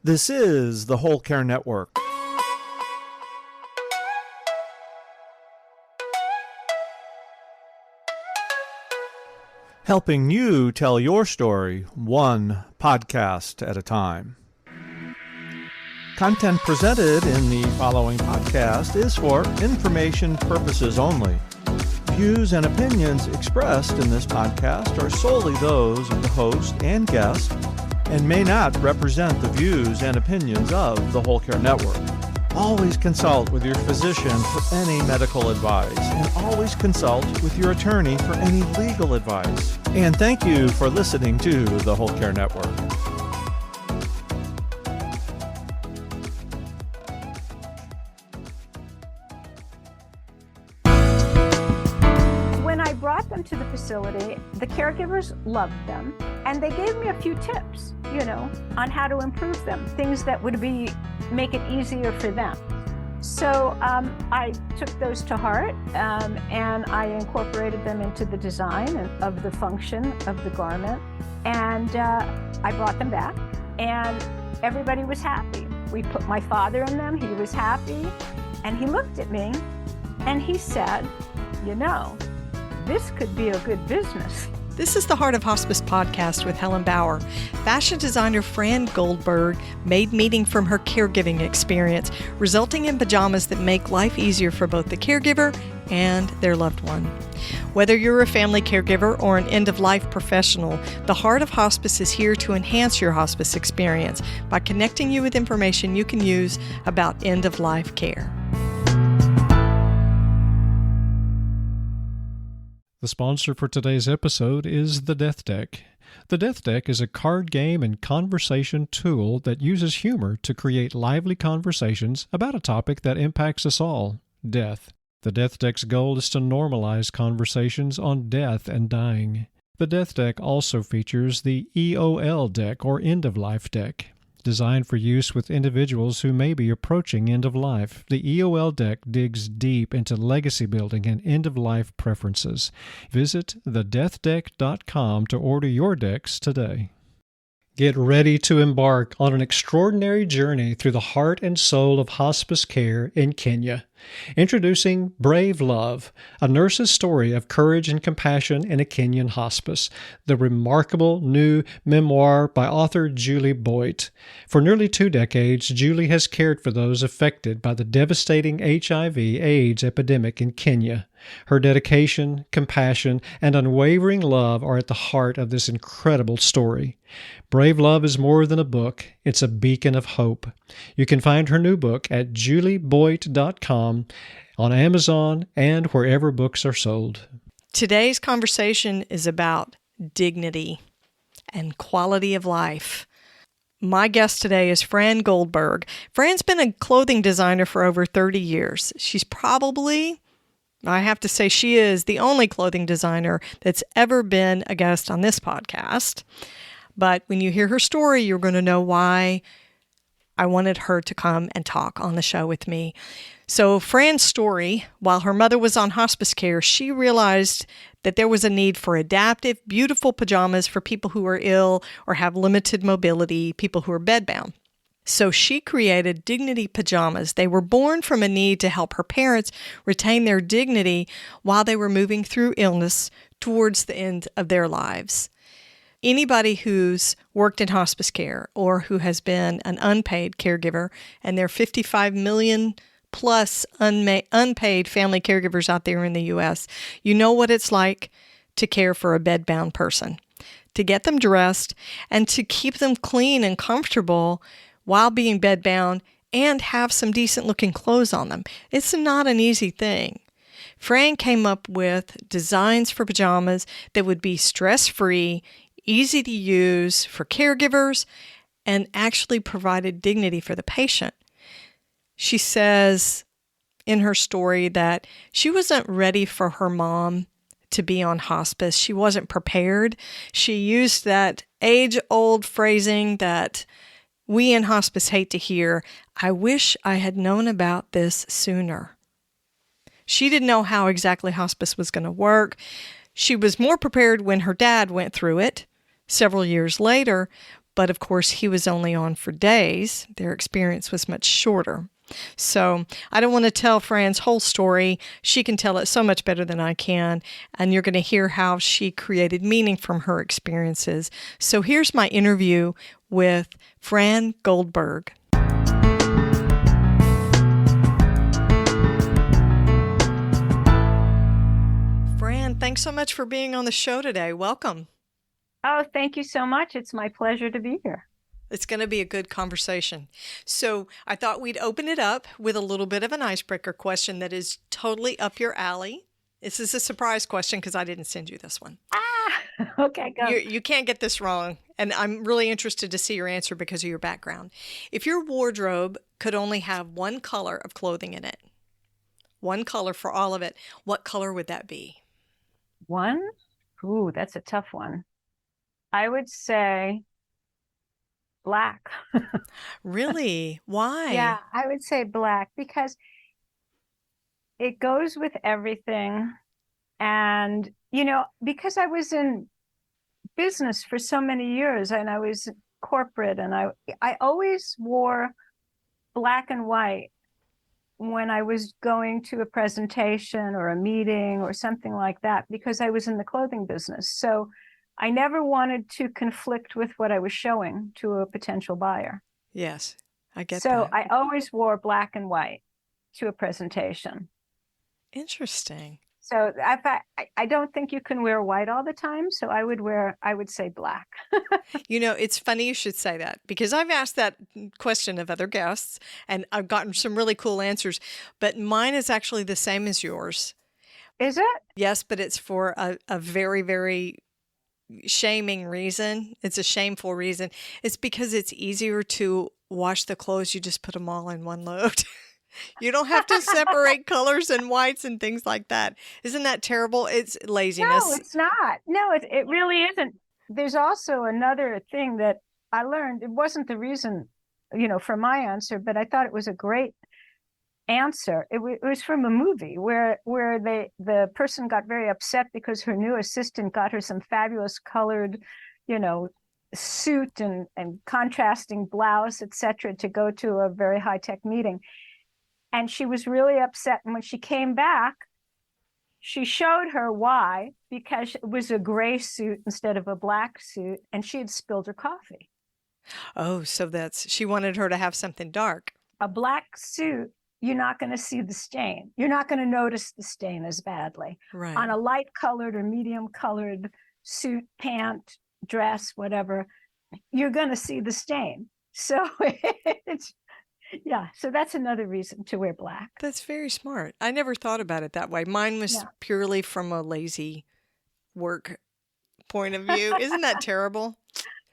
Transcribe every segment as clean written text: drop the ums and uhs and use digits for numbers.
This is the Whole Care Network. Helping you tell your story one podcast at a time. Content presented in the following podcast is for information purposes only. Views and opinions expressed in this podcast are solely those of the host and guest and may not represent the views and opinions of the Whole Care Network. Always consult with your physician for any medical advice, and always consult with your attorney for any legal advice. And thank you for listening to the Whole Care Network. When I brought them to the facility, the caregivers loved them, and they gave me a few tips, on how to improve them, things that would make it easier for them. So I took those to heart, and I incorporated them into the design of the function of the garment, and I brought them back, and everybody was happy. We put my father in them, he was happy, and he looked at me, and he said, this could be a good business. This is the Heart of Hospice podcast with Helen Bauer. Fashion designer Fran Goldberg made meaning from her caregiving experience, resulting in pajamas that make life easier for both the caregiver and their loved one. Whether you're a family caregiver or an end-of-life professional, the Heart of Hospice is here to enhance your hospice experience by connecting you with information you can use about end-of-life care. The sponsor for today's episode is the Death Deck. The Death Deck is a card game and conversation tool that uses humor to create lively conversations about a topic that impacts us all, death. The Death Deck's goal is to normalize conversations on death and dying. The Death Deck also features the EOL deck, or End-of-Life deck. Designed for use with individuals who may be approaching end of life, the EOL deck digs deep into legacy building and end-of-life preferences. Visit thedeathdeck.com to order your decks today. Get ready to embark on an extraordinary journey through the heart and soul of hospice care in Kenya. Introducing Brave Love, a nurse's story of courage and compassion in a Kenyan hospice, the remarkable new memoir by author Julie Boyd. For nearly 2 decades, Julie has cared for those affected by the devastating HIV/AIDS epidemic in Kenya. Her dedication, compassion, and unwavering love are at the heart of this incredible story. Brave Love is more than a book. It's a beacon of hope. You can find her new book at julieboyd.com, on Amazon, and wherever books are sold. Today's conversation is about dignity and quality of life. My guest today is Fran Goldberg. Fran's been a clothing designer for over 30 years. She's probably, I have to say, she is the only clothing designer that's ever been a guest on this podcast. But when you hear her story, you're going to know why I wanted her to come and talk on the show with me. So Fran's story, while her mother was on hospice care, she realized that there was a need for adaptive, beautiful pajamas for people who are ill or have limited mobility, people who are bedbound. So she created Dignity Pajamas. They were born from a need to help her parents retain their dignity while they were moving through illness towards the end of their lives. Anybody who's worked in hospice care or who has been an unpaid caregiver, and there are 55 million plus unpaid family caregivers out there in the U.S., you know what it's like to care for a bedbound person, to get them dressed and to keep them clean and comfortable while being bedbound and have some decent looking clothes on them. It's not an easy thing. Fran came up with designs for pajamas that would be stress-free, easy to use for caregivers, and actually provided dignity for the patient. She says in her story that she wasn't ready for her mom to be on hospice. She wasn't prepared. She used that age-old phrasing that we in hospice hate to hear, "I wish I had known about this sooner." She didn't know how exactly hospice was going to work. She was more prepared when her dad went through it several years later, But of course, he was only on for days. Their experience was much shorter. So I don't want to tell Fran's whole story. She can tell it so much better than I can. And you're going to hear how she created meaning from her experiences. So here's my interview with Fran Goldberg. Fran, thanks so much for being on the show today. Welcome. Oh, thank you so much. It's my pleasure to be here. It's going to be a good conversation. So I thought we'd open it up with a little bit of an icebreaker question that is totally up your alley. This is a surprise question because I didn't send you this one. Okay, go. You can't get this wrong. And I'm really interested to see your answer because of your background. If your wardrobe could only have one color of clothing in it, one color for all of it, what color would that be? One? Ooh, that's a tough one. I would say black. Really? Why? Yeah, I would say black because it goes with everything. And, because I was in business for so many years and I was corporate and I always wore black and white when I was going to a presentation or a meeting or something like that because I was in the clothing business. So I never wanted to conflict with what I was showing to a potential buyer. Yes, I get so that. I always wore black and white to a presentation. Interesting. So I don't think you can wear white all the time. So I would say black. It's funny you should say that because I've asked that question of other guests and I've gotten some really cool answers, but mine is actually the same as yours. Is it? Yes, but it's for a very, very shaming reason. It's a shameful reason. It's because it's easier to wash the clothes. You just put them all in one load. You don't have to separate colors and whites and things like that. Isn't that terrible? It's laziness. No, it's not. No, it really isn't. There's also another thing that I learned. It wasn't the reason, for my answer, but I thought it was a great answer. It was from a movie where the person got very upset because her new assistant got her some fabulous colored, suit and contrasting blouse, etc., to go to a very high-tech meeting. And she was really upset. And when she came back, she showed her why, because it was a gray suit instead of a black suit, and she had spilled her coffee. Oh, so she wanted her to have something dark. A black suit, you're not going to see the stain. You're not going to notice the stain as badly. Right. On a light colored or medium colored suit, pant, dress, whatever, you're going to see the stain. So so that's another reason to wear black. That's very smart. I never thought about it that way. Mine was purely from a lazy work point of view. Isn't that terrible?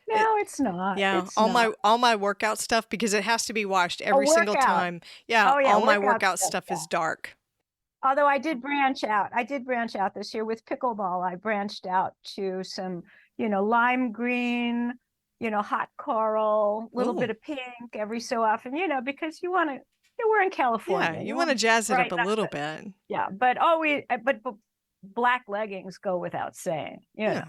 No, it's not. Yeah, it's all my workout stuff, because it has to be washed every single time. Yeah, all my workout stuff is dark. Although I did branch out. This year with pickleball. I branched out to some, lime green, hot coral, a little bit of pink every so often, because we're in California. Yeah, you want to jazz it up a little bit. Yeah, but black leggings go without saying. Yeah,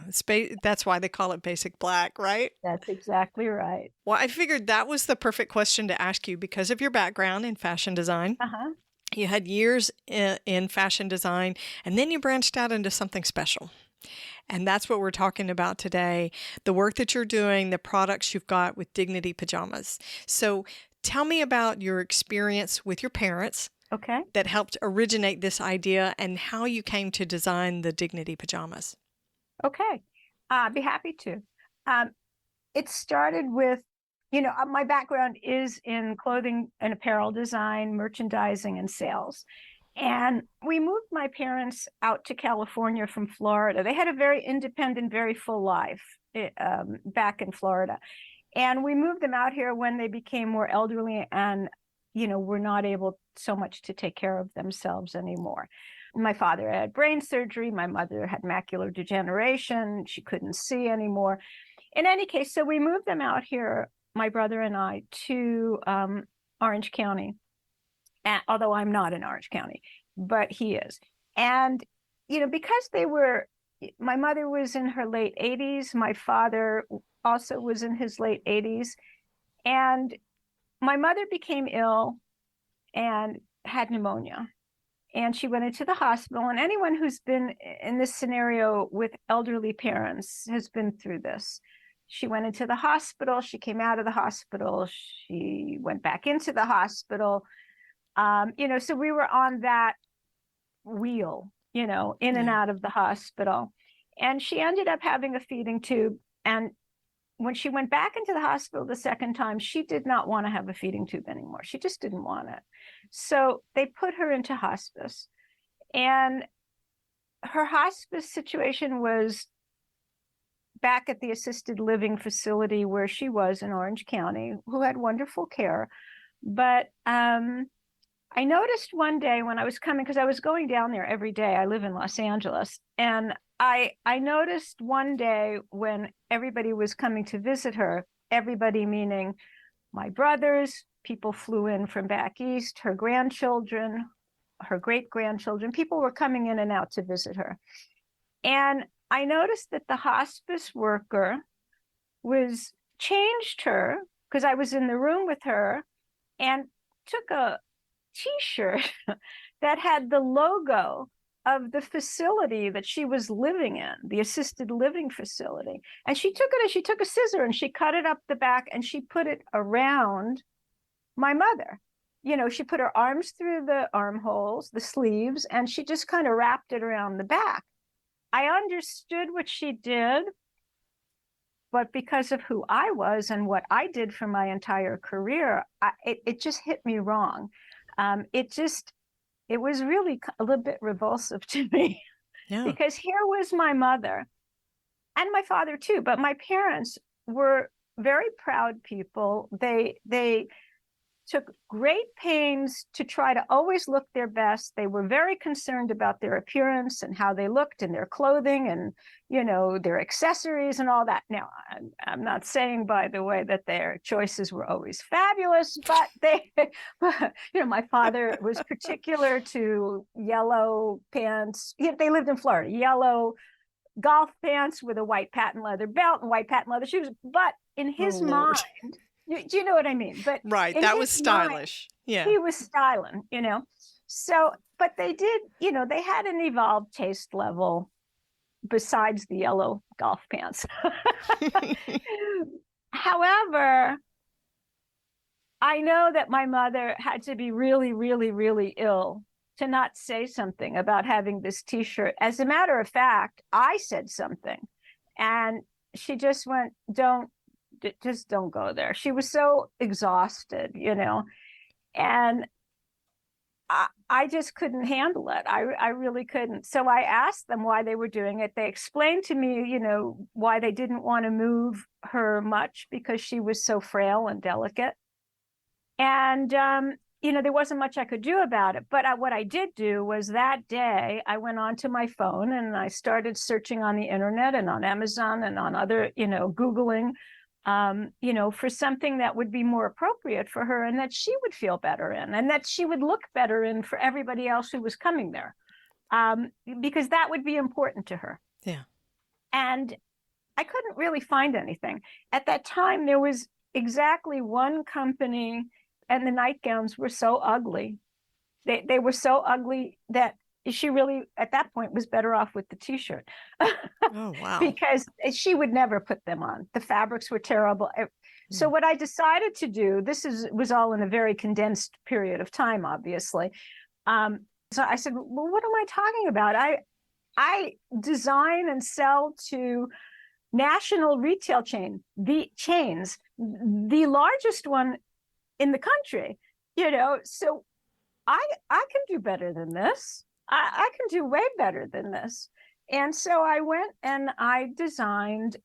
that's why they call it basic black, right? That's exactly right. Well, I figured that was the perfect question to ask you because of your background in fashion design. Uh-huh. You had years in fashion design, and then you branched out into something special. And that's what we're talking about today, the work that you're doing, the products you've got with Dignity Pajamas. So tell me about your experience with your parents. Okay. That helped originate this idea and how you came to design the Dignity Pajamas. Okay. I'd be happy to. It started with, my background is in clothing and apparel design, merchandising, and sales. And we moved my parents out to California from Florida. They had a very independent, very full life back in Florida. And we moved them out here when they became more elderly and were not able so much to take care of themselves anymore. My father had brain surgery. My mother had macular degeneration. She couldn't see anymore. In any case, so we moved them out here, my brother and I, to Orange County. Although I'm not in Orange County, but he is. And, because they were, my mother was in her late 80s. My father also was in his late 80s. And my mother became ill and had pneumonia. And she went into the hospital. And anyone who's been in this scenario with elderly parents has been through this. She went into the hospital. She came out of the hospital. She went back into the hospital. So we were on that wheel, in and out of the hospital. And she ended up having a feeding tube. And when she went back into the hospital the second time, she did not want to have a feeding tube anymore. She just didn't want it. So they put her into hospice. And her hospice situation was back at the assisted living facility where she was in Orange County, who had wonderful care. But I noticed one day when I was coming, because I was going down there every day. I live in Los Angeles. And I noticed one day when everybody was coming to visit her, everybody meaning my brothers, people flew in from back east, her grandchildren, her great-grandchildren, people were coming in and out to visit her. And I noticed that the hospice worker changed her, because I was in the room with her, and took a T-shirt that had the logo of the facility that she was living in, the assisted living facility. And she took it and she took a scissor and she cut it up the back and she put it around my mother. She put her arms through the armholes, the sleeves, and she just kind of wrapped it around the back. I understood what she did, but because of who I was and what I did for my entire career, it just hit me wrong. It was really a little bit revulsive to me. Yeah. Because here was my mother and my father too, but my parents were very proud people. They took great pains to try to always look their best. They were very concerned about their appearance and how they looked and their clothing and, their accessories and all that. Now, I'm not saying, by the way, that their choices were always fabulous, but my father was particular to yellow pants. They lived in Florida, yellow golf pants with a white patent leather belt and white patent leather shoes. But in his mind, do you know what I mean? But right, that was stylish. Mind, he was styling, So, but they did, they had an evolved taste level besides the yellow golf pants. However, I know that my mother had to be really, really, really ill to not say something about having this T-shirt. As a matter of fact, I said something and she just went, just don't go there. She was so exhausted, and I just couldn't handle it. I really couldn't. So I asked them why they were doing it. They explained to me, why they didn't want to move her much because she was so frail and delicate. And, there wasn't much I could do about it. But what I did do was that day I went onto my phone and I started searching on the internet and on Amazon and on other, Googling, for something that would be more appropriate for her and that she would feel better in and that she would look better in for everybody else who was coming there, because that would be important to her. Yeah. And I couldn't really find anything. At that time, there was exactly one company and the nightgowns were so ugly. They were so ugly that she really, at that point, was better off with the T-shirt. Oh, wow. Because she would never put them on. The fabrics were terrible. So what I decided to do, was all in a very condensed period of time, obviously. So I said, well, what am I talking about? I design and sell to national retail chains, the largest one in the country, so I can do better than this. I can do way better than this. And so I went and I designed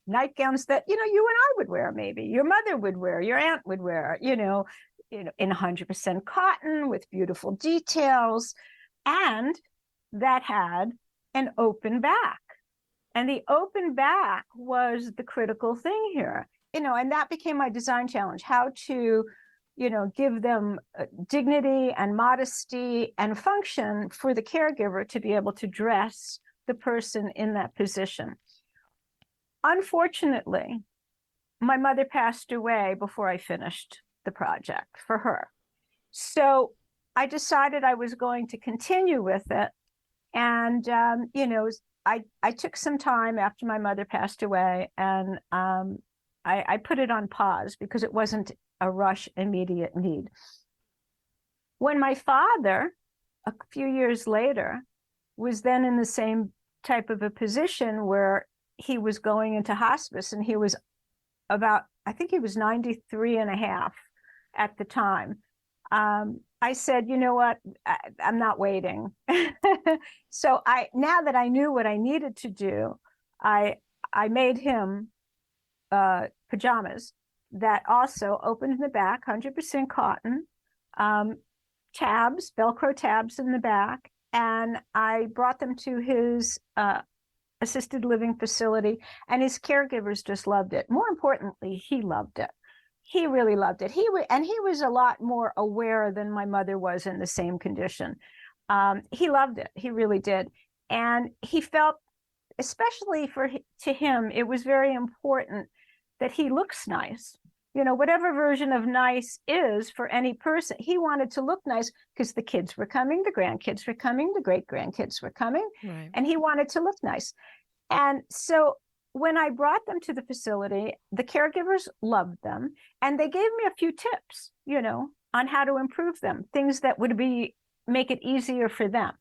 nightgowns that, you and I would wear, maybe your mother would wear, your aunt would wear, in 100% cotton with beautiful details, and that had an open back. And the open back was the critical thing here, and that became my design challenge, how to, give them dignity and modesty and function for the caregiver to be able to dress the person in that position. Unfortunately, my mother passed away before I finished the project for her. So I decided I was going to continue with it. And, I took some time after my mother passed away, and I put it on pause because it wasn't a rush, immediate need. When my father, a few years later, was then in the same type of a position where he was going into hospice, and he was I think he was 93 and a half at the time. I said, you know what, I'm not waiting. So now that I knew what I needed to do, I made him pajamas that also opened in the back, 100% cotton, tabs, Velcro tabs in the back. And I brought them to his assisted living facility, and his caregivers just loved it. More importantly, he loved it. He really loved it. He was a lot more aware than my mother was in the same condition. He loved it. He really did. And he felt, especially to him, it was very important that he looks nice. Whatever version of nice is for any person, he wanted to look nice because the kids were coming, the grandkids were coming, the great-grandkids were coming, Right. and he wanted to look nice. And so when I brought them to the facility, the caregivers loved them, and they gave me a few tips, on how to improve them, things that would make it easier for them.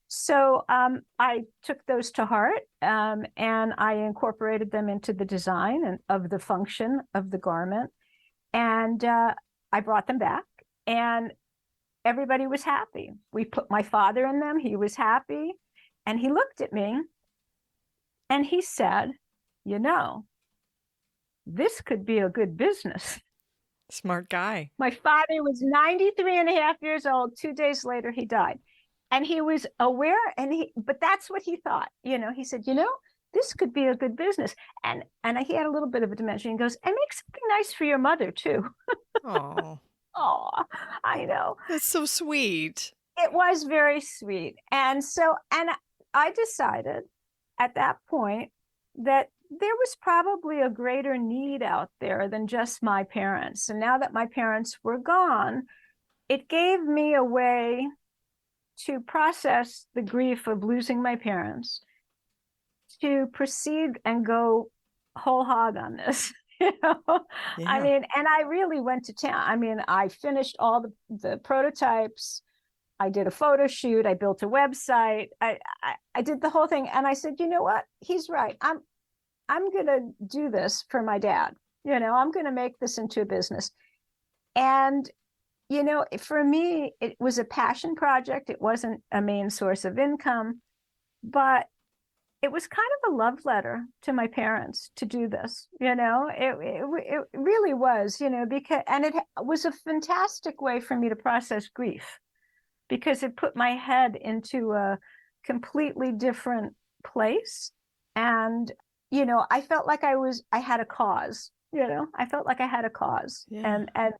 So I took those to heart, and I incorporated them into the design of the function of the garment. And I brought them back, and everybody was happy. We put my father in them. He was happy. And he looked at me and he said, this could be a good business. Smart guy. My father was 93 and a half years old. 2 days later, he died. And he was aware, but that's what he thought. He said, this could be a good business. And he had a little bit of a dementia. He goes, and make something nice for your mother too. Oh, Oh, I know. that's so sweet. It was very sweet. And I decided at that point that there was probably a greater need out there than just my parents. And now that my parents were gone, it gave me a way to process the grief of losing my parents, to proceed and go whole hog on this. Yeah. And I really went to town. I finished all the prototypes. I did a photo shoot. I built a website. I did the whole thing. And I said, you know what? He's right. I'm going to do this for my dad. I'm going to make this into a business. And, for me, it was a passion project. It wasn't a main source of income, but it was kind of a love letter to my parents to do this. It really was, because it was a fantastic way for me to process grief, because it put my head into a completely different place. And, I felt like I had a cause, I felt like I had a cause. Yeah. And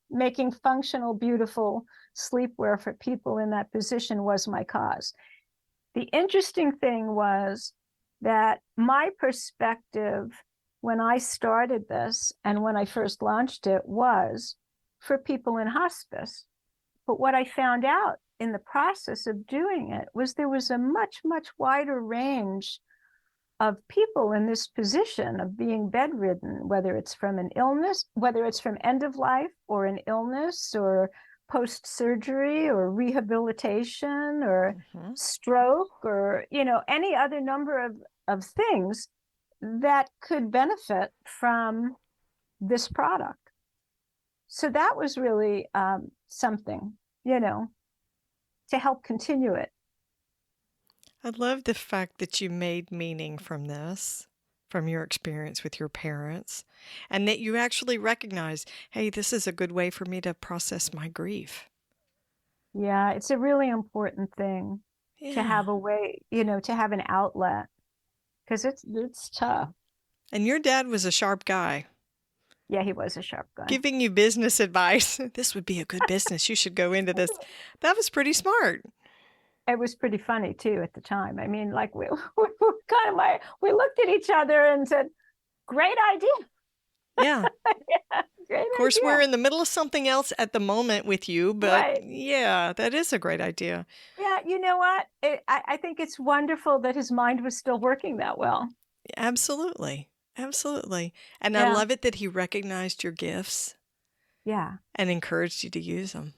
making functional, beautiful sleepwear for people in that position was my cause. The interesting thing was that my perspective when I started this and when I first launched it was for people in hospice. But what I found out in the process of doing it was there was a much, much wider range of people in this position of being bedridden, whether it's from an illness, whether it's from end of life or an illness or post-surgery or rehabilitation or stroke or, any other number of things that could benefit from this product. So that was really something, to help continue it. I love the fact that you made meaning from this, from your experience with your parents, and that you actually recognize, hey, this is a good way for me to process my grief. Yeah, it's a really important thing to have a way, to have an outlet, because it's tough. And your dad was a sharp guy. Yeah, he was a sharp guy. Giving you business advice. This would be a good business. You should go into this. That was pretty smart. It was pretty funny too at the time. I mean, like we we looked at each other and said, "Great idea." Yeah. Yeah, great Of course, idea. we're in the middle of something else at the moment with you, but Right. yeah, that is a great idea. Yeah, you know what? I think it's wonderful that his mind was still working that well. Absolutely. Absolutely. And I Yeah. love it that he recognized your gifts Yeah. and encouraged you to use them.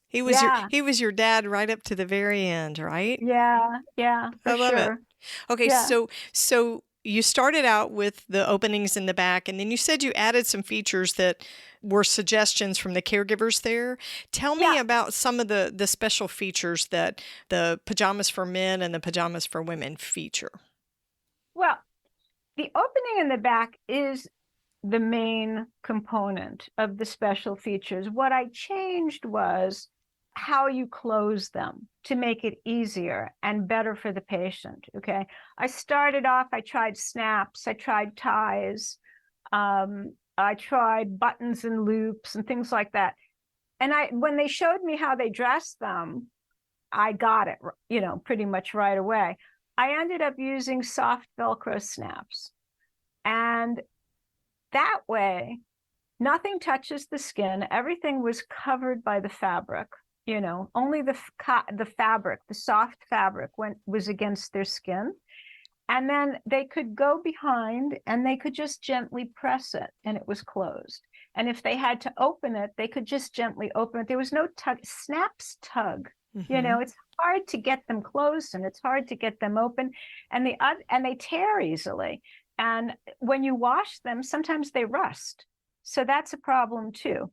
He Yeah. was your dad right up to the very end, right? Yeah. Yeah. I For love it. sure. Okay, Yeah. so you started out with the openings in the back, and then you said you added some features that were suggestions from the caregivers there. Tell me Yeah. about some of the special features that the pajamas for men and the pajamas for women feature. Well, the opening in the back is the main component of the special features. What I changed was how you close them to make it easier and better for the patient. Okay. I started off, I tried snaps, I tried ties, I tried buttons and loops and things like that. And when they showed me how they dressed them, I got it, pretty much right away. I ended up using soft Velcro snaps. And that way, nothing touches the skin. Everything was covered by the fabric. Only the fabric, the soft fabric, was against their skin. And then they could go behind and they could just gently press it and it was closed. And if they had to open it, they could just gently open it. There was no tug. Snaps tug. Mm-hmm. It's hard to get them closed and it's hard to get them open, and they tear easily. And when you wash them, sometimes they rust. So that's a problem too.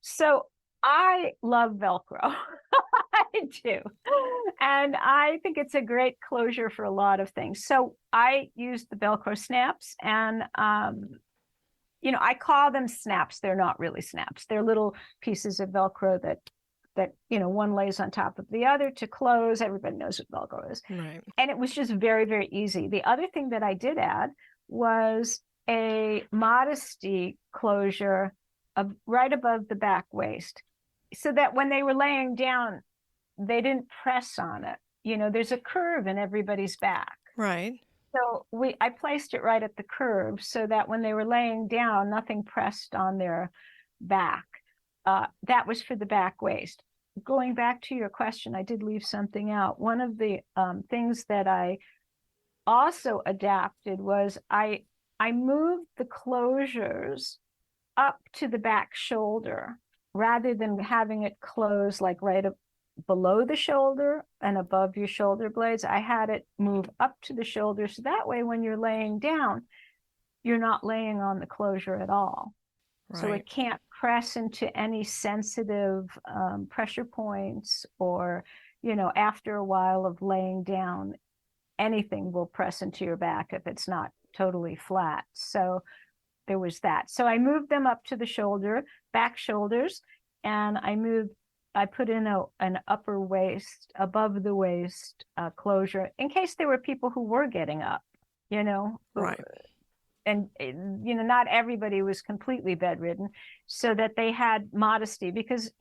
So I love Velcro. I do. And I think it's a great closure for a lot of things. So I use the Velcro snaps, and I call them snaps. They're not really snaps. They're little pieces of Velcro that one lays on top of the other to close. Everybody knows what Velcro is. Right. And it was just very, very easy. The other thing that I did add was a modesty closure right above the back waist, so that when they were laying down, they didn't press on it. There's a curve in everybody's back. Right. So I placed it right at the curve so that when they were laying down, nothing pressed on their back. That was for the back waist. Going back to your question, I did leave something out. One of the things that I also adapted was I moved the closures up to the back shoulder rather than having it close like right up below the shoulder and above your shoulder blades. I had it move up to the shoulder, so that way when you're laying down, you're not laying on the closure at all. Right. So it can't press into any sensitive pressure points, or, after a while of laying down, anything will press into your back if it's not totally flat. So there was that. So I moved them up to the back shoulders, and I put in an upper waist, above the waist closure, in case there were people who were getting up, Right. And, not everybody was completely bedridden, so that they had modesty, because,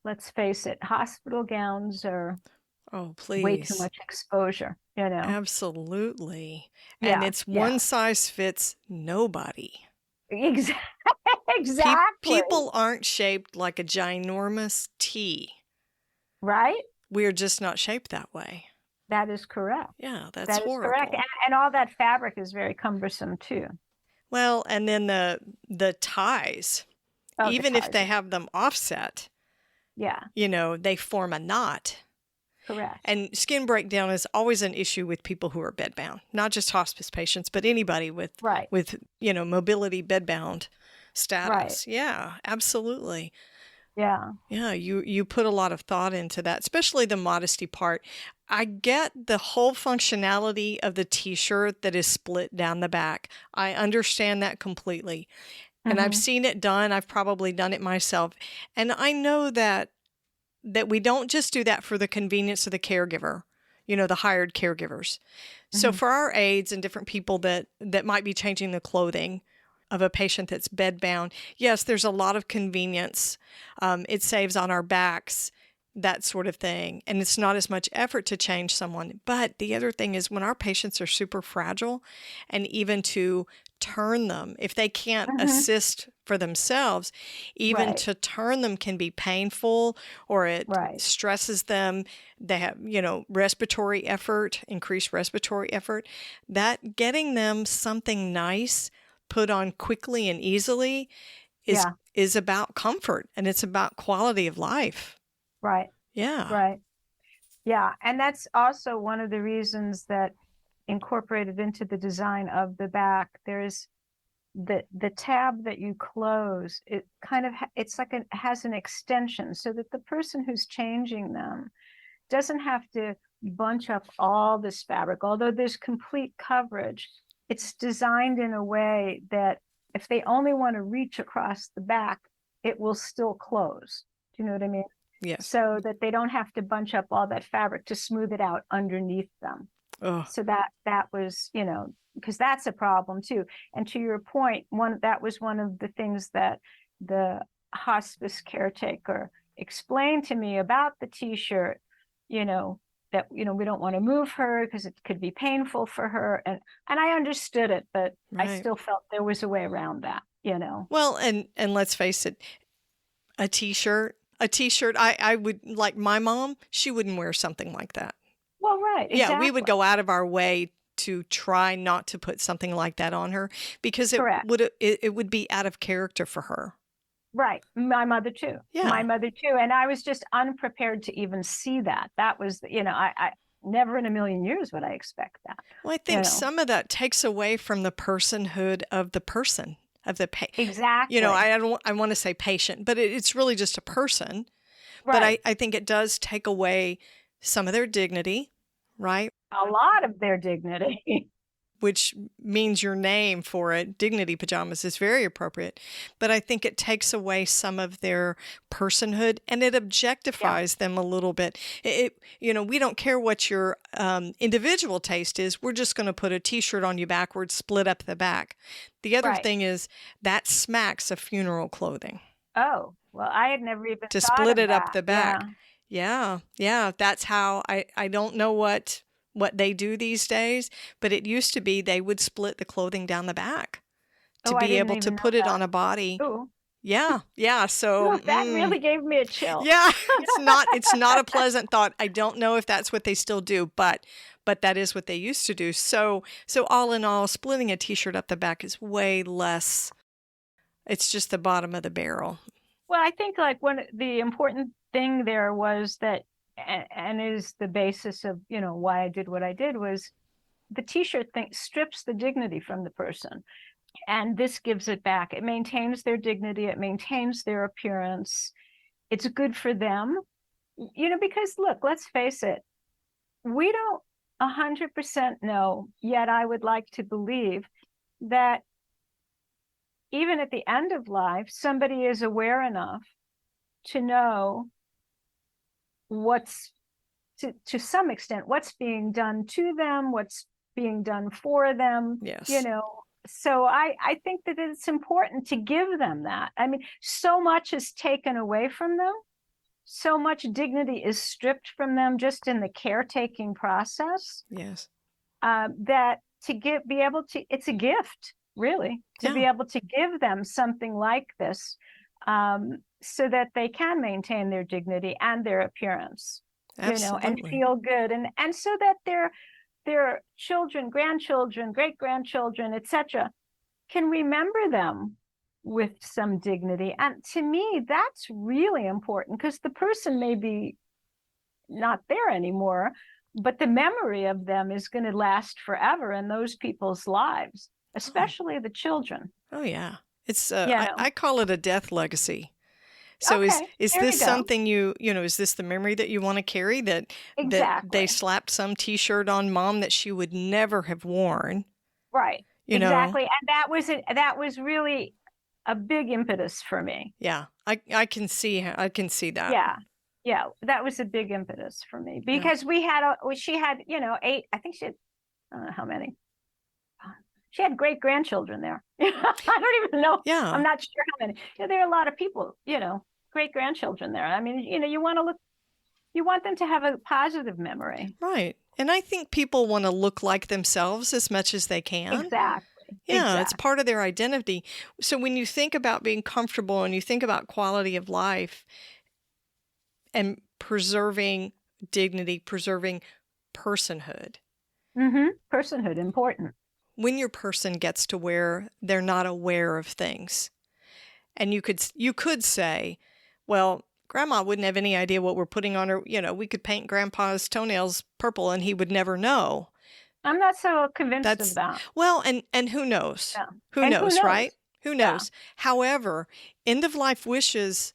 let's face it, hospital gowns are way too much exposure, Absolutely. Yeah, And it's one size fits nobody. Exactly. People aren't shaped like a ginormous T. Right? We're just not shaped that way. That is correct. Yeah, that's That is horrible. correct. And all that fabric is very cumbersome too. Well, and then the ties, even if they have them offset, yeah, they form a knot. Correct. And skin breakdown is always an issue with people who are bedbound, not just hospice patients, but anybody with mobility bedbound status. Right. Yeah, absolutely. Yeah. Yeah, you put a lot of thought into that, especially the modesty part. I get the whole functionality of the t-shirt that is split down the back. I understand that completely. And I've seen it done. I've probably done it myself. And I know that we don't just do that for the convenience of the caregiver, the hired caregivers. So for our aides and different people that might be changing the clothing of a patient that's bedbound, yes, there's a lot of convenience. It saves on our backs. that sort of thing. And it's not as much effort to change someone. But the other thing is when our patients are super fragile, and even to turn them, if they can't assist for themselves, even to turn them can be painful, or it stresses them. They have, respiratory effort, increased respiratory effort. That getting them something nice put on quickly and easily is about comfort, and it's about quality of life. Right. Yeah. Right. Yeah. And that's also one of the reasons that incorporated into the design of the back, there's the tab that you close. It kind of, it's like it has an extension so that the person who's changing them doesn't have to bunch up all this fabric. Although there's complete coverage, it's designed in a way that if they only want to reach across the back, it will still close. Do you know what I mean? Yes. So that they don't have to bunch up all that fabric to smooth it out underneath them. Oh. So that was, because that's a problem too. And to your point, that was one of the things that the hospice caretaker explained to me about the t-shirt, that, we don't want to move her because it could be painful for her. And I understood it, but I still felt there was a way around that, Well, and let's face it, a t-shirt, I would, like my mom, she wouldn't wear something like that. Well, right. Exactly. Yeah, we would go out of our way to try not to put something like that on her because it would be out of character for her. Right. My mother too. Yeah. My mother too. And I was just unprepared to even see that. That was, I never in a million years would I expect that. Well, I think some of that takes away from the personhood of the person, of the Exactly. I want to say patient, but it's really just a person. Right. But I think it does take away some of their dignity, right? A lot of their dignity. Which means your name for it, Dignity Pajamas, is very appropriate. But I think it takes away some of their personhood, and it objectifies them a little bit. We don't care what your individual taste is. We're just going to put a t-shirt on you backwards, split up the back. The other thing is that smacks of funeral clothing. Oh, well, I had never even to thought split of it up the back. Yeah. Yeah. That's how I don't know what they do these days, but it used to be they would split the clothing down the back to be able to put it on a body. Ooh. Yeah. So that really gave me a chill. Yeah, it's not a pleasant thought. I don't know if that's what they still do, but that is what they used to do. So all in all, splitting a t-shirt up the back is way less. It's just the bottom of the barrel. Well, I think the important thing there was that, and is the basis of, why I did what I did, was the t-shirt thing strips the dignity from the person. And this gives it back. It maintains their dignity. It maintains their appearance. It's good for them, because look, let's face it, we don't 100% know, yet I would like to believe that even at the end of life, somebody is aware enough to know what's, to some extent, what's being done to them, what's being done for them. Yes. So I think that it's important to give them that. I mean, so much is taken away from them. So much dignity is stripped from them just in the caretaking process. Yes. That be able to, it's a gift, really, to be able to give them something like this, so that they can maintain their dignity and their appearance, Absolutely. and feel good, and so that their children, grandchildren, great-grandchildren, etc., can remember them with some dignity. And to me, that's really important, because the person may be not there anymore, but the memory of them is going to last forever in those people's lives, especially the children. Oh, yeah. It's I call it a death legacy. So Okay, is there this you go. something is this the memory that you want to carry, that Exactly. they slapped some t-shirt on mom that she would never have worn? Right. Exactly. And that was really a big impetus for me. Yeah. I can see that. Yeah. That was a big impetus for me, because she had, 8, I think she had, I don't know how many. She had great grandchildren there. I don't even know. Yeah. I'm not sure how many. There are a lot of people, great grandchildren there. I mean, you want to look You want them to have a positive memory. Right. And I think people want to look like themselves as much as they can. Exactly. Yeah, It's part of their identity. So when you think about being comfortable and you think about quality of life and preserving dignity, preserving personhood. Personhood, important. When your person gets to where they're not aware of things, and you could say, well, Grandma wouldn't have any idea what we're putting on her. We could paint Grandpa's toenails purple and he would never know. I'm not so convinced of that. Well, and who knows? Yeah. Who knows, right? Who knows? Yeah. However, end-of-life wishes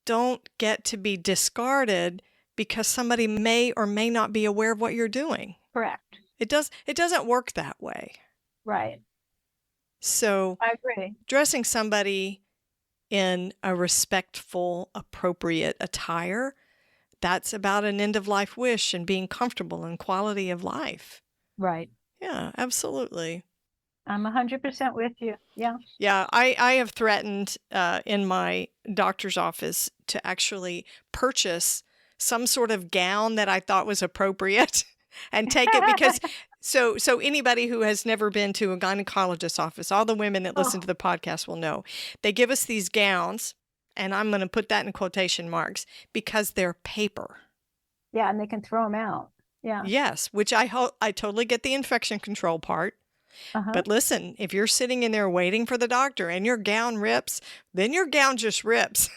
don't get to be discarded because somebody may or may not be aware of what you're doing. Correct. It doesn't work that way. Right. So I agree. Dressing somebody in a respectful, appropriate attire, that's about an end-of-life wish and being comfortable and quality of life. Right. Yeah, absolutely. I'm 100% with you. Yeah. Yeah, I have threatened in my doctor's office to actually purchase some sort of gown that I thought was appropriate and take it because so anybody who has never been to a gynecologist's office, all the women that listen to the podcast will know, they give us these gowns, and I'm going to put that in quotation marks, because they're paper. Yeah, and they can throw them out. Yeah. Yes, which I totally get the infection control part. But listen, if you're sitting in there waiting for the doctor and your gown rips, then your gown just rips.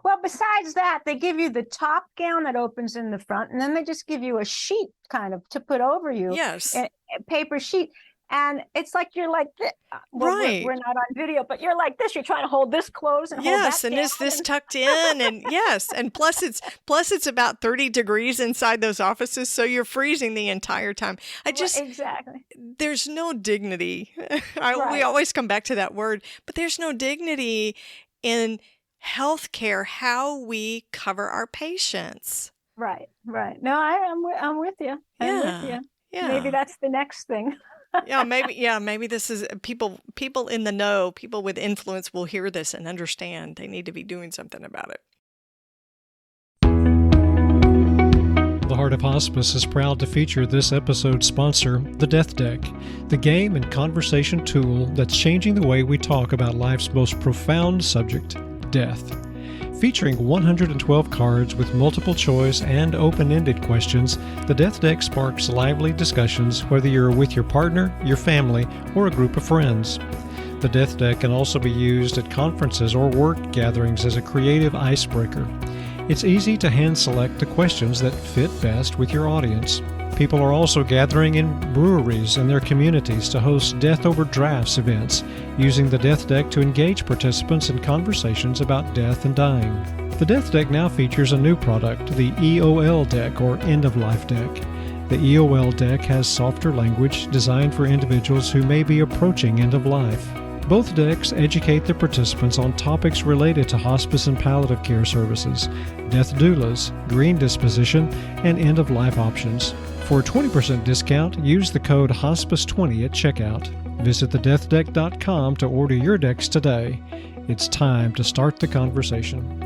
Well, besides that, they give you the top gown that opens in the front, and then they just give you a sheet kind of to put over you. Yes. A paper sheet. And it's like you're like this. Well, right. We're not on video, but you're like this. You're trying to hold this close and hold that Yes, and down. is this tucked in? And yes, and plus it's about 30 degrees inside those offices, so you're freezing the entire time. Exactly. There's no dignity. We Right. always come back to that word, but there's no dignity in healthcare, how we cover our patients. Right. No, I'm with you. I'm with you. Yeah. Maybe that's the next thing. Maybe this is people in the know, people with influence will hear this and understand they need to be doing something about it. The Heart of Hospice is proud to feature this episode's sponsor, the Death Deck, the game and conversation tool that's changing the way we talk about life's most profound subject, death. Featuring 112 cards with multiple choice and open-ended questions, the Death Deck sparks lively discussions whether you're with your partner, your family, or a group of friends. The Death Deck can also be used at conferences or work gatherings as a creative icebreaker. It's easy to hand-select the questions that fit best with your audience. People are also gathering in breweries and their communities to host Death Over Drafts events, using the Death Deck to engage participants in conversations about death and dying. The Death Deck now features a new product, the EOL Deck, or End of Life Deck. The EOL Deck has softer language designed for individuals who may be approaching end of life. Both decks educate the participants on topics related to hospice and palliative care services, death doulas, green disposition, and end-of-life options. For a 20% discount, use the code HOSPICE20 at checkout. Visit thedeathdeck.com to order your decks today. It's time to start the conversation.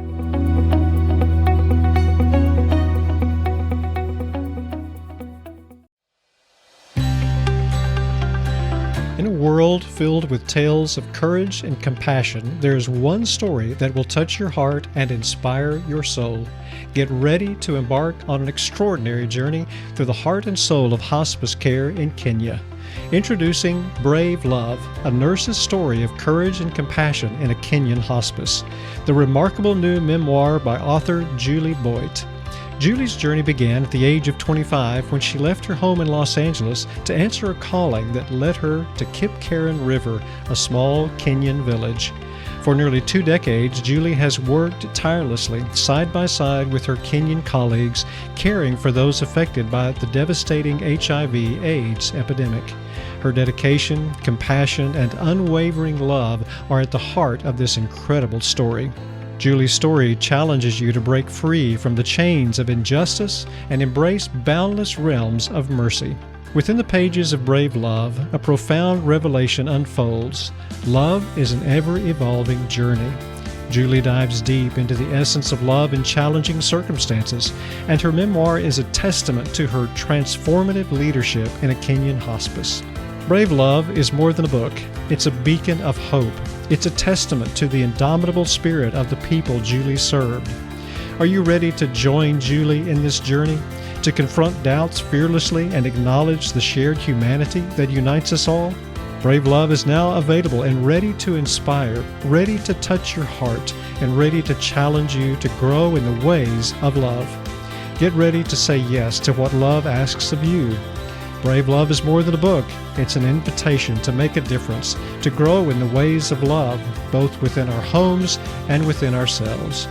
In a world filled with tales of courage and compassion, there is one story that will touch your heart and inspire your soul. Get ready to embark on an extraordinary journey through the heart and soul of hospice care in Kenya. Introducing Brave Love, a nurse's story of courage and compassion in a Kenyan hospice. The remarkable new memoir by author Julie Boyd. Julie's journey began at the age of 25 when she left her home in Los Angeles to answer a calling that led her to Kip Karen River, a small Kenyan village. For nearly 2 decades, Julie has worked tirelessly, side by side with her Kenyan colleagues, caring for those affected by the devastating HIV/AIDS epidemic. Her dedication, compassion, and unwavering love are at the heart of this incredible story. Julie's story challenges you to break free from the chains of injustice and embrace boundless realms of mercy. Within the pages of Brave Love, a profound revelation unfolds. Love is an ever-evolving journey. Julie dives deep into the essence of love in challenging circumstances, and her memoir is a testament to her transformative leadership in a Kenyan hospice. Brave Love is more than a book. It's a beacon of hope. It's a testament to the indomitable spirit of the people Julie served. Are you ready to join Julie in this journey? To confront doubts fearlessly and acknowledge the shared humanity that unites us all? Brave Love is now available and ready to inspire, ready to touch your heart, and ready to challenge you to grow in the ways of love. Get ready to say yes to what love asks of you. Brave Love is more than a book. It's an invitation to make a difference, to grow in the ways of love, both within our homes and within ourselves.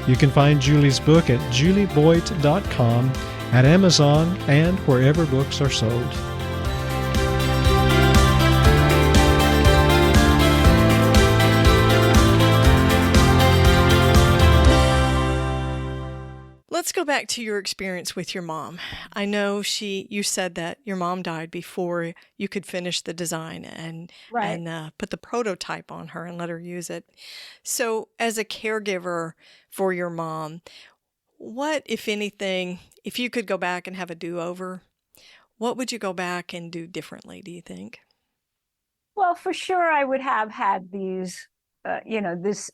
You can find Julie's book at julieboyd.com, at Amazon, and wherever books are sold. Let's go back to your experience with your mom. I know you said that your mom died before you could finish the design and put the prototype on her and let her use it. So as a caregiver for your mom, what, if anything, if you could go back and have a do-over, what would you go back and do differently, do you think? Well, for sure, I would have had these,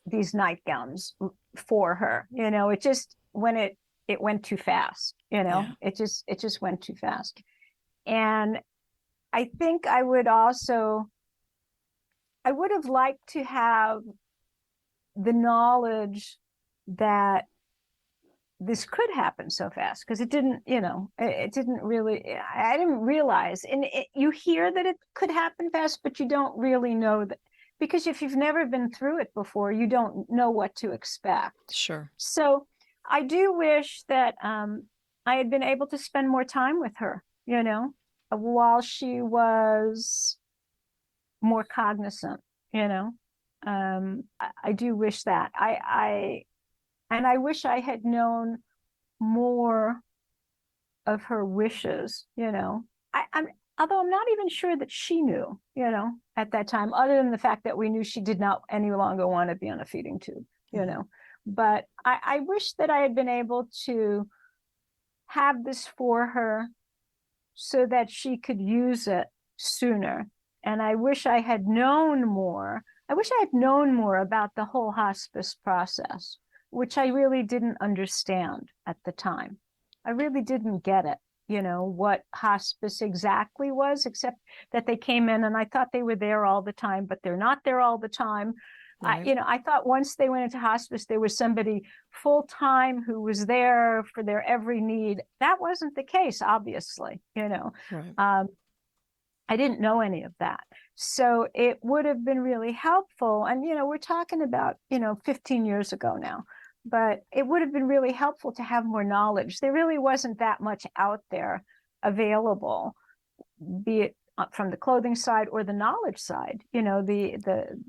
these nightgowns for her. It just, when it went too fast, it just went too fast. And I think I would have liked to have the knowledge that this could happen so fast, because it didn't, it didn't really, I didn't realize, and you hear that it could happen fast, but you don't really know that, because if you've never been through it before, you don't know what to expect. Sure. So I do wish that I had been able to spend more time with her, while she was more cognizant, I do wish that. And I wish I had known more of her wishes, although I'm not even sure that she knew, at that time, other than the fact that we knew she did not any longer want to be on a feeding tube, But I wish that I had been able to have this for her so that she could use it sooner. And I wish I had known more. I wish I had known more about the whole hospice process, which I really didn't understand at the time. I really didn't get it, what hospice exactly was, except that they came in and I thought they were there all the time, but they're not there all the time. Right. I thought once they went into hospice, there was somebody full-time who was there for their every need. That wasn't the case, obviously, Right. I didn't know any of that. So it would have been really helpful. And, we're talking about, 15 years ago now, but it would have been really helpful to have more knowledge. There really wasn't that much out there available, be it from the clothing side or the knowledge side, the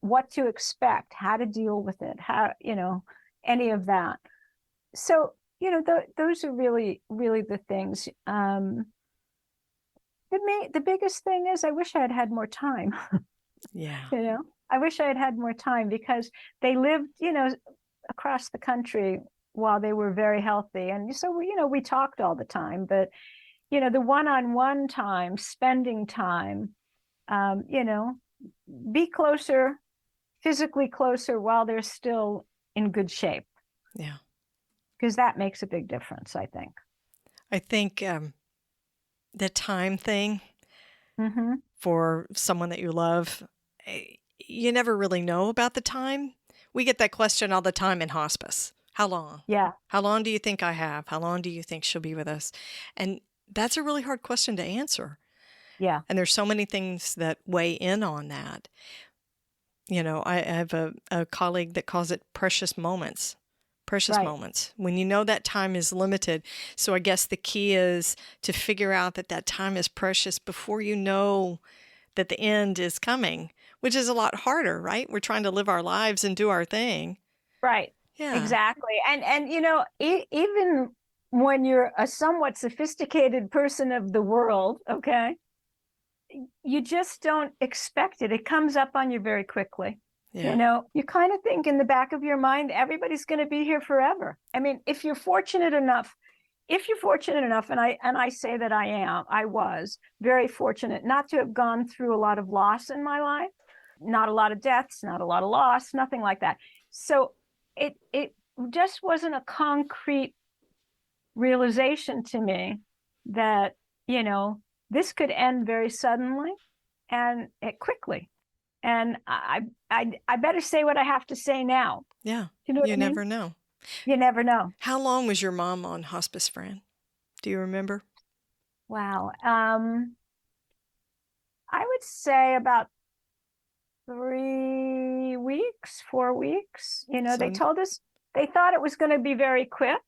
what to expect, how to deal with it, how, any of that. So, those are really, really the things. The biggest thing is I wish I had had more time. Yeah. I wish I had had more time, because they lived, across the country while they were very healthy. And so, we talked all the time, but, the one-on-one time, spending time, be closer, physically closer while they're still in good shape. Yeah. Because that makes a big difference, I think. I think the time thing mm-hmm. for someone that you love, you never really know about the time. We get that question all the time in hospice. How long? Yeah. How long do you think I have? How long do you think she'll be with us? And that's a really hard question to answer. Yeah. And there's so many things that weigh in on that. I have a colleague that calls it precious moments. Precious right. moments. When you know that time is limited. So I guess the key is to figure out that time is precious before you know that the end is coming, which is a lot harder, right? We're trying to live our lives and do our thing. Right. Yeah. Exactly. And even when you're a somewhat sophisticated person of the world, okay, you just don't expect it. It comes up on you very quickly. Yeah. You know, you kind of think in the back of your mind, everybody's going to be here forever. I mean, if you're fortunate enough, and I say that I was very fortunate not to have gone through a lot of loss in my life, not a lot of deaths, not a lot of loss, nothing like that. So it just wasn't a concrete realization to me that, you know, this could end very suddenly and quickly. And I better say what I have to say now. Yeah. You know what You I mean? never know. You never know. How long was your mom on hospice, Fran? Do you remember? Wow. I would say about 3 weeks, 4 weeks. You know, So, they told us they thought it was going to be very quick,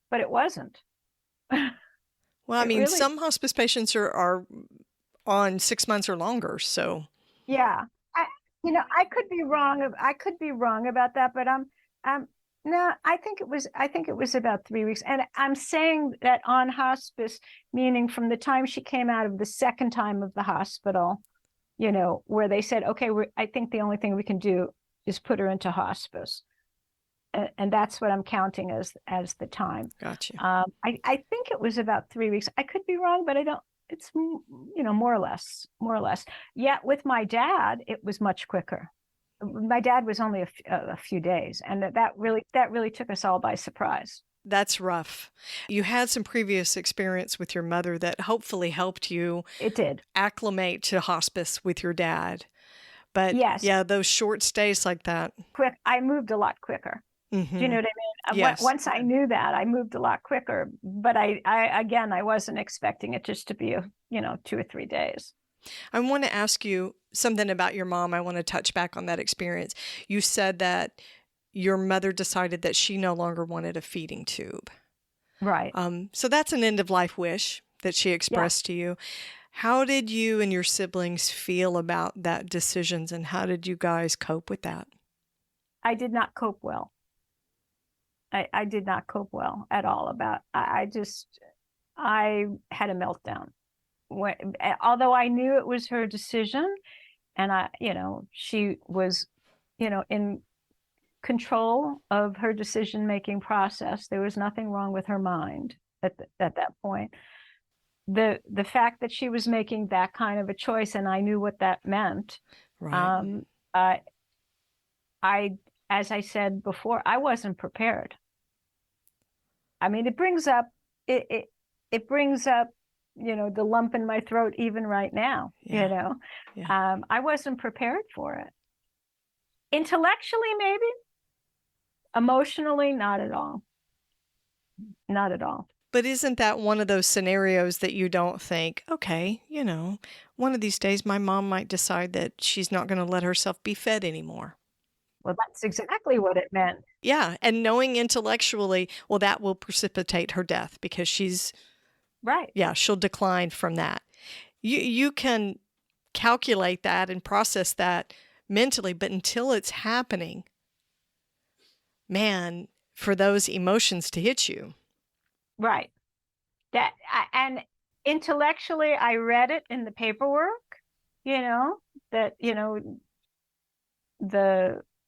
but it wasn't. well, I It mean, really, some hospice patients are on 6 months or longer. So, yeah. You know, I could be wrong. I could be wrong about that, but no, I think it was about 3 weeks. And I'm saying that on hospice, meaning from the time she came out of the second time of the hospital, you know, where they said, okay, I think the only thing we can do is put her into hospice. And that's what I'm counting as the time. gotcha. I think it was about 3 weeks. I could be wrong, but I don't, it's, you know, more or less. Yet with my dad, it was much quicker. My dad was only a few days, and that really took us all by surprise. That's rough. You had some previous experience with your mother that hopefully helped you It did. acclimate to hospice with your dad. But Yes. yeah, those short stays like that. Quick. I moved a lot quicker. Mm-hmm. Do you know what I mean? Yes. Once I knew that, I moved a lot quicker. But I wasn't expecting it just to be 2 or 3 days. I want to ask you something about your mom. I want to touch back on that experience. You said that your mother decided that she no longer wanted a feeding tube. Right. So that's an end of life wish that she expressed to you. How did you and your siblings feel about that decisions, and how did you guys cope with that? I did not cope well. I did not cope well at all I had a meltdown. Although I knew it was her decision, and she was, in control of her decision-making process. There was nothing wrong with her mind at that point. The fact that she was making that kind of a choice, and I knew what that meant. Right. As I said before, I wasn't prepared. I mean, it brings up, the lump in my throat even right now. Yeah. Yeah. I wasn't prepared for it. Intellectually, maybe. Emotionally, not at all. Not at all. But isn't that one of those scenarios that you don't think, okay, one of these days my mom might decide that she's not going to let herself be fed anymore? Well, that's exactly what it meant. Yeah. And knowing intellectually, well, that will precipitate her death because she's, right. Yeah, she'll decline from that. You can calculate that and process that mentally, but until it's happening, man, for those emotions to hit you. Right. And intellectually, I read it in the paperwork,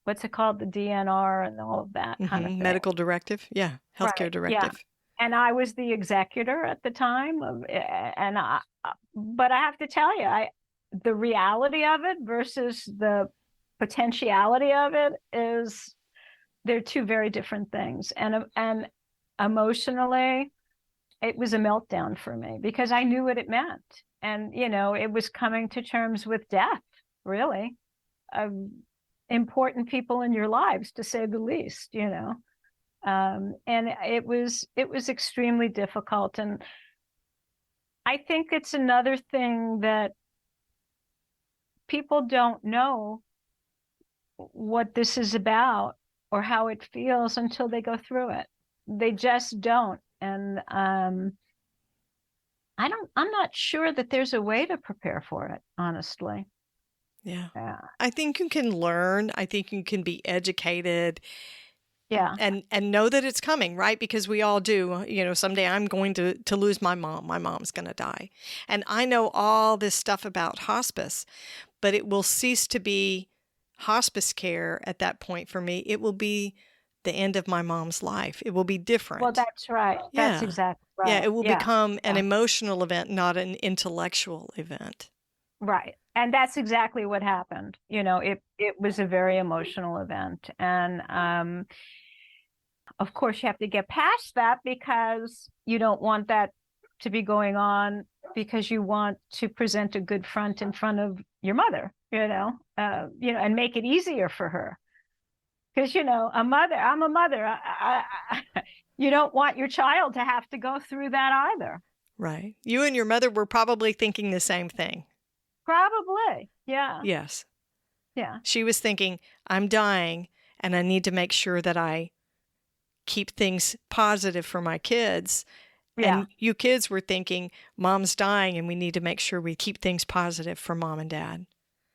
what's it called? The DNR and all of that kind of thing. Medical directive. Yeah. Healthcare directive. Yeah. And I was the executor at the time but I have to tell you, the reality of it versus the potentiality of it they're two very different things. And emotionally, it was a meltdown for me because I knew what it meant. And, it was coming to terms with death, really, of important people in your lives, to say the least, and it was extremely difficult. And I think it's another thing that people don't know what this is about or how it feels until they go through it. They just don't. And I'm not sure that there's a way to prepare for it, honestly. Yeah. I think you can learn. I think you can be educated. Yeah. And know that it's coming, right? Because we all do. Someday I'm going to lose my mom. My mom's going to die. And I know all this stuff about hospice, but it will cease to be hospice care at that point for me, it will be the end of my mom's life. It will be different. Well, that's right. That's Yeah. exactly right. Yeah, it will become an Yeah. emotional event, not an intellectual event. Right. And that's exactly what happened. It was a very emotional event. And of course, you have to get past that because you don't want that to be going on, because you want to present a good front in front of your mother, and make it easier for her. Because, I'm a mother. You don't want your child to have to go through that either. Right. You and your mother were probably thinking the same thing. Probably. Yeah. Yes. Yeah. She was thinking, I'm dying and I need to make sure that I keep things positive for my kids. Yeah. And you kids were thinking, Mom's dying and we need to make sure we keep things positive for Mom and Dad.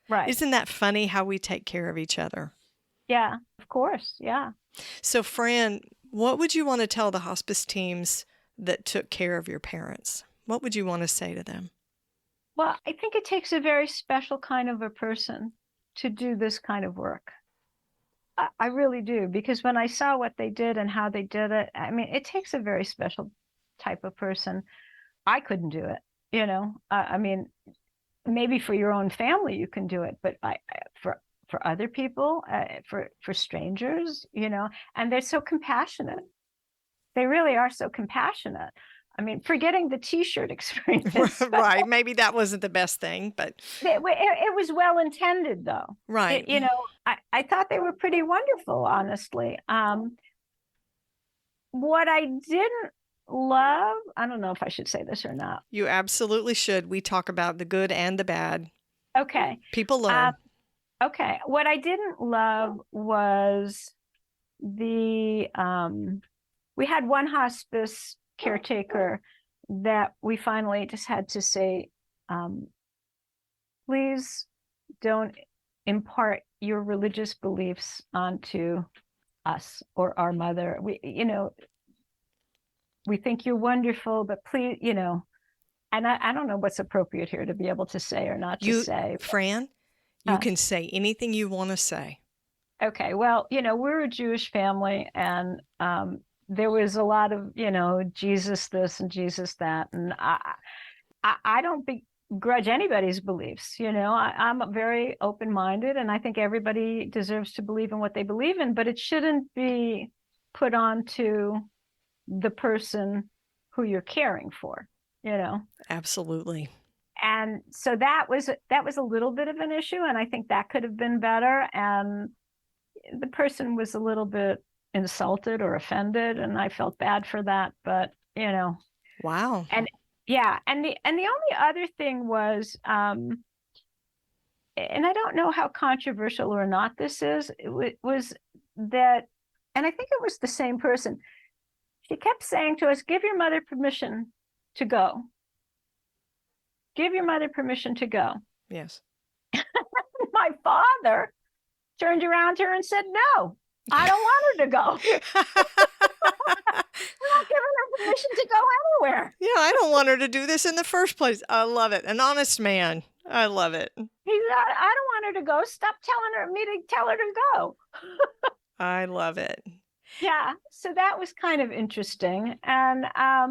Right. Isn't that funny how we take care of each other? Yeah, of course. Yeah. So, Fran, what would you want to tell the hospice teams that took care of your parents? What would you want to say to them? Well, I think it takes a very special kind of a person to do this kind of work. I really do, because when I saw what they did and how they did it, I mean, it takes a very special type of person. I couldn't do it, I mean, maybe for your own family you can do it, but for other people, for strangers, and they're so compassionate. They really are so compassionate. I mean, forgetting the T-shirt experience. Right. Maybe that wasn't the best thing, but it was well intended, though. Right. I thought they were pretty wonderful, honestly. What I didn't love, I don't know if I should say this or not. You absolutely should. We talk about the good and the bad. Okay. People learn. Okay. What I didn't love was we had one hospice caretaker that we finally just had to say, please don't impart your religious beliefs onto us or our mother. We think you're wonderful, but please, and I don't know what's appropriate here to be able to say or not to say. Fran, you can say anything you want to say. Okay. Well, we're a Jewish family, and there was a lot of, Jesus this and Jesus that. And I don't begrudge anybody's beliefs. I'm very open-minded, and I think everybody deserves to believe in what they believe in, but it shouldn't be put onto the person who you're caring for, Absolutely. And so that was a little bit of an issue, and I think that could have been better. And the person was a little bit insulted or offended, and I felt bad for that. But Wow. And yeah, and the only other thing was, and I don't know how controversial or not this is. It was that, and I think it was the same person. She kept saying to us, "Give your mother permission to go. Give your mother permission to go." Yes. My father turned around to her and said, "No, I don't want her to go." We're not giving her permission to go anywhere. Yeah, I don't want her to do this in the first place. I love it. An honest man. I love it. He said, "I don't want her to go. Stop telling me to tell her to go." I love it. Yeah, so that was kind of interesting. And I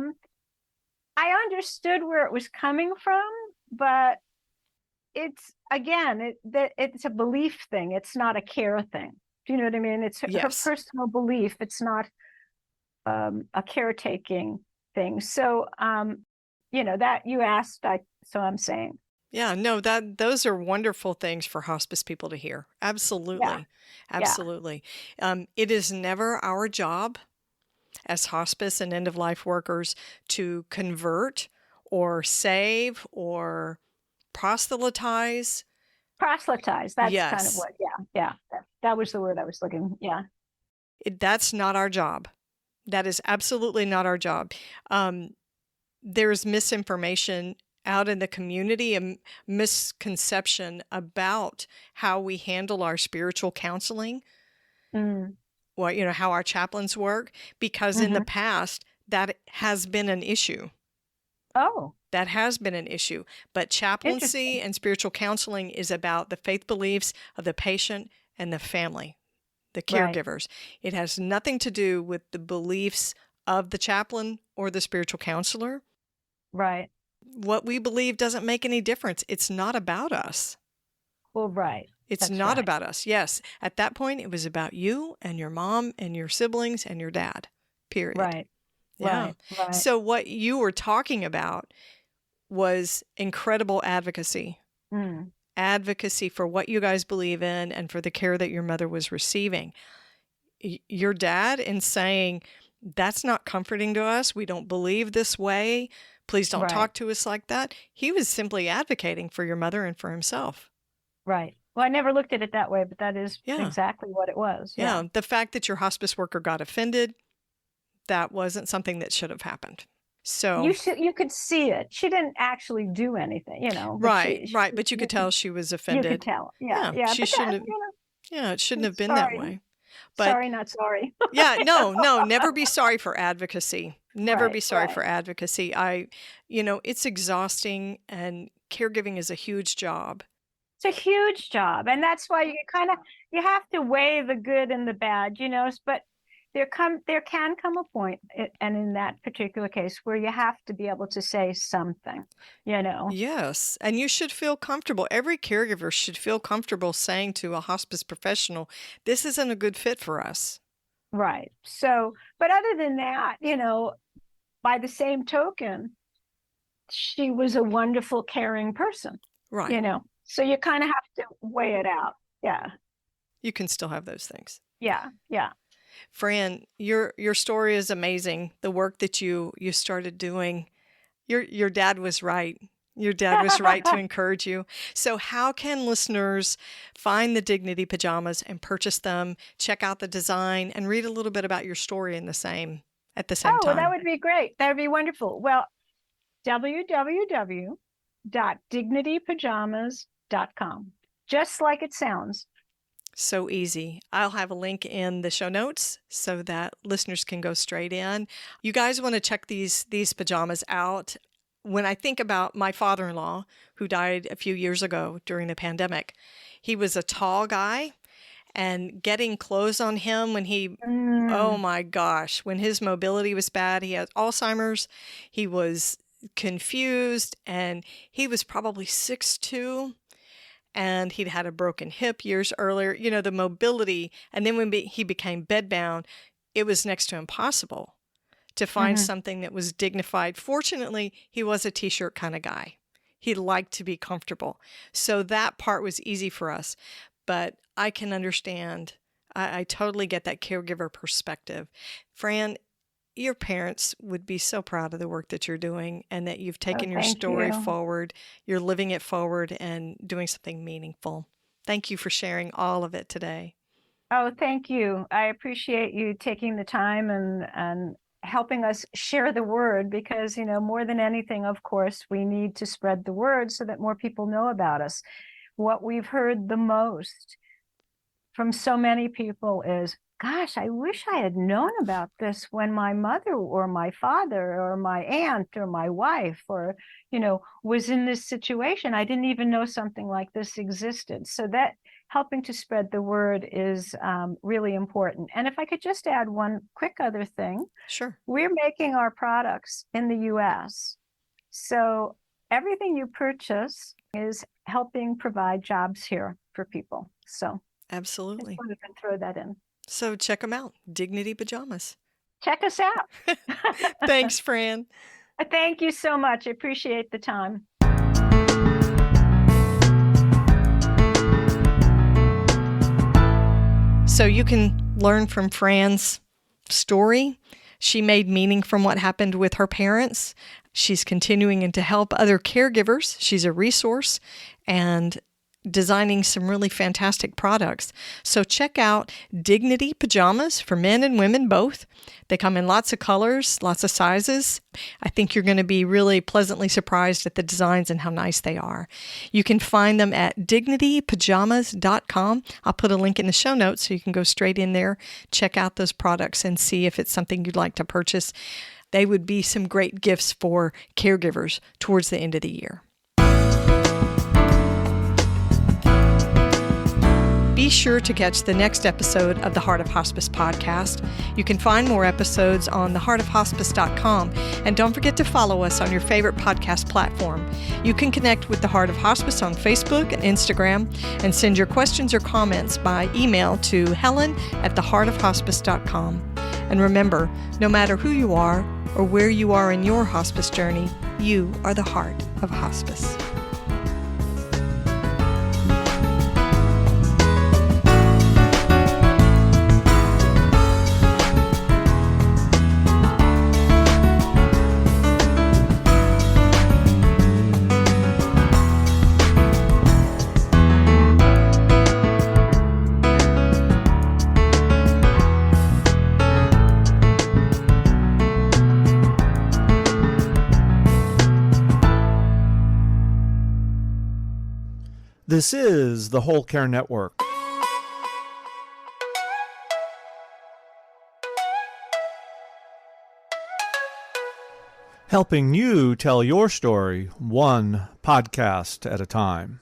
understood where it was coming from, but it's, again, it's a belief thing. It's not a care thing. Do you know what I mean? It's her personal belief. It's not a caretaking thing. So, that you asked, so I'm saying. Yeah, no, those are wonderful things for hospice people to hear. Absolutely. Yeah. Absolutely. It is never our job as hospice and end-of-life workers to convert or save or proselytize. Proselytize. That's Yes. kind of what, yeah. That was the word I was looking, yeah. That's not our job. That is absolutely not our job. There's misinformation out in the community, a misconception about how we handle our spiritual counseling, how our chaplains work, because in the past, that has been an issue. Oh. That has been an issue. But chaplaincy and spiritual counseling is about the faith beliefs of the patient and the family, the Right. caregivers. It has nothing to do with the beliefs of the chaplain or the spiritual counselor. Right. What we believe doesn't make any difference. It's not about us. Well, right. It's That's not right. about us. Yes, at that point, it was about you and your mom and your siblings and your dad, period. Right. Yeah. Right. So what you were talking about was incredible advocacy. Mm. Advocacy for what you guys believe in and for the care that your mother was receiving. Your dad, in saying, that's not comforting to us, we don't believe this way, please don't Right. talk to us like that, he was simply advocating for your mother and for himself. Right. Well, I never looked at it that way, but that is Yeah. exactly what it was. Yeah. The fact that your hospice worker got offended, that wasn't something that should have happened. So You could see it. She didn't actually do anything, but right, but you could tell she was You offended. could tell. Yeah. She But shouldn't have. Yeah, it shouldn't have been that sorry. way. But sorry, not sorry. yeah, no, never be sorry for advocacy. Never Right, be sorry right. for advocacy. It's exhausting, and caregiving is a huge job. It's a huge job, and that's why you have to weigh the good and the bad, but there can come a point, and in that particular case, where you have to be able to say something, Yes, and you should feel comfortable. Every caregiver should feel comfortable saying to a hospice professional, this isn't a good fit for us. Right. So, but other than that, by the same token, she was a wonderful, caring person, Right. So you kind of have to weigh it out. Yeah. You can still have those things. Yeah. Yeah. Fran, your story is amazing. The work that you started doing, your dad was right. Your dad was right to encourage you. So how can listeners find the Dignity Pajamas and purchase them, check out the design, and read a little bit about your story at the same time? Well, that would be great. That would be wonderful. Well, www.dignitypajamas.com. Just like it sounds. So easy. I'll have a link in the show notes so that listeners can go straight in. You guys want to check these pajamas out. When I think about my father-in-law, who died a few years ago during the pandemic, he was a tall guy, and getting clothes on him when oh my gosh, when his mobility was bad, he had Alzheimer's, he was confused, and he was probably 6'2", and he'd had a broken hip years earlier. The mobility, and then when he became bedbound, it was next to impossible to find something that was dignified. Fortunately, he was a t-shirt kind of guy. He liked to be comfortable. So that part was easy for us. But I can understand. I totally get that caregiver perspective. Fran, your parents would be so proud of the work that you're doing, and that you've taken your story forward. You're living it forward and doing something meaningful. Thank you for sharing all of it today. Oh, thank you. I appreciate you taking the time and helping us share the word, because, more than anything, of course, we need to spread the word so that more people know about us. What we've heard the most from so many people is, gosh, I wish I had known about this when my mother or my father or my aunt or my wife or, was in this situation. I didn't even know something like this existed. So that helping to spread the word is really important. And if I could just add one quick other thing. Sure. We're making our products in the U.S. So everything you purchase is helping provide jobs here for people. So absolutely. I just wanted to throw that in. So check them out, Dignity Pajamas. Check us out. Thanks, Fran. Thank you so much. I appreciate the time. So you can learn from Fran's story. She made meaning from what happened with her parents. She's continuing to help other caregivers. She's a resource and designing some really fantastic products. So check out Dignity Pajamas for men and women both. They come in lots of colors, lots of sizes. I think you're going to be really pleasantly surprised at the designs and how nice they are. You can find them at dignitypajamas.com. I'll put a link in the show notes so you can go straight in there, check out those products, and see if it's something you'd like to purchase. They would be some great gifts for caregivers towards the end of the year. Be sure to catch the next episode of the Heart of Hospice podcast. You can find more episodes on theheartofhospice.com, and don't forget to follow us on your favorite podcast platform. You can connect with the Heart of Hospice on Facebook and Instagram, and send your questions or comments by email to helen@theheartofhospice.com. And remember, no matter who you are or where you are in your hospice journey, you are the heart of hospice. This is the Whole Care Network. Helping you tell your story one podcast at a time.